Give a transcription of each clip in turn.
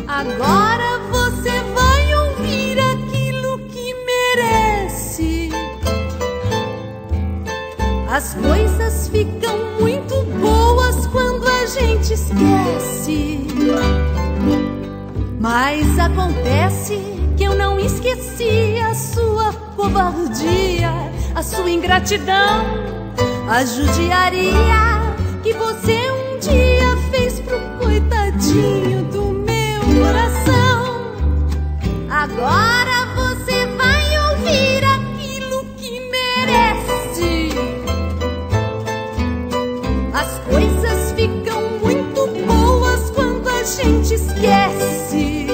Agora você vai ouvir aquilo que merece. As coisas ficam muito boas quando a gente esquece. Mas acontece que eu não esqueci a sua covardia, a sua ingratidão, a judiaria que você um dia fez pro coitadinho do meu coração. Agora você vai ouvir aquilo que merece. As coisas ficam muito boas quando a gente esquece.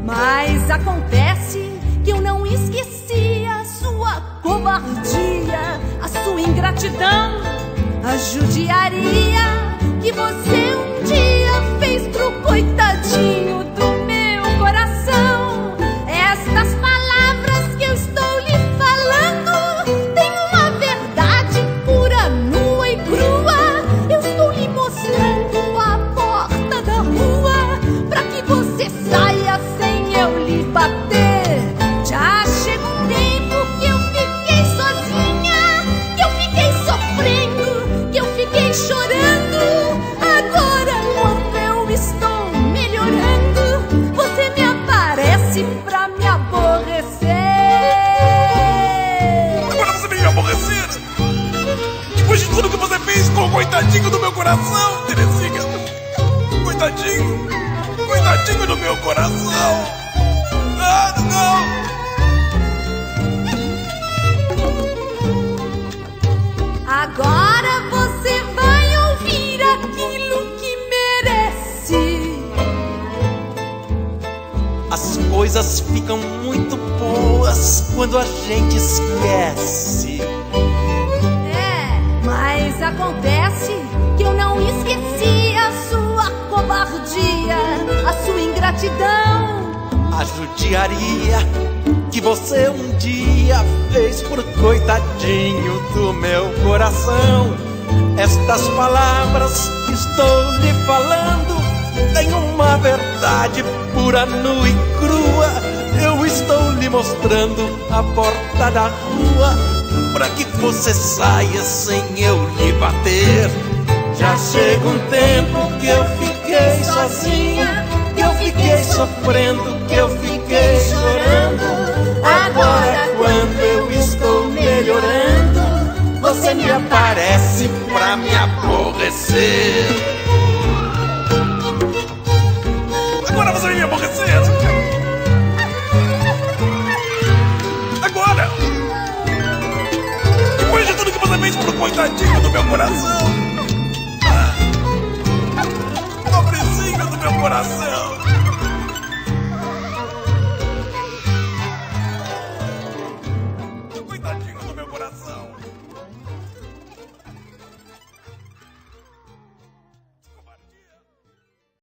Mas acontece que eu não esqueci a sua covardia, a sua ingratidão, a judiaria que você um dia fez pro coitadinho do meu coração. Estas palavras que eu estou lhe falando têm uma verdade pura, nua e crua. Eu estou lhe mostrando a porta da rua pra que você saia sem eu lhe bater. Já chega um tempo que eu fiquei sozinha, que eu fiquei sofrendo, que eu fiquei chorando. Agora quando eu estou melhorando, você me aparece pra me aborrecer. Agora você vem me aborrecer? Depois de tudo que você fez com o coitadinho do meu coração, Terezinha. Coitadinho, coitadinho do meu coração. Ah, não! Agora você vai ouvir aquilo que merece. As coisas ficam muito boas quando a gente esquece. Mas acontece que eu não esqueci a sua covardia, a sua ingratidão, A judiaria que você um dia fez por coitadinho do meu coração. Estas palavras que estou lhe falando têm uma verdade pura, nua e crua. Eu estou lhe mostrando a porta da rua pra que você saia sem eu lhe bater. Já chega um tempo que eu fiquei sozinha, que eu fiquei sofrendo, que eu fiquei chorando. Agora quando eu estou melhorando, você me aparece pra me aborrecer. Agora você vem me aborrecer? Agora! Depois de tudo que você fez pro coitadinho do meu coração. Pobrezinho do meu coração.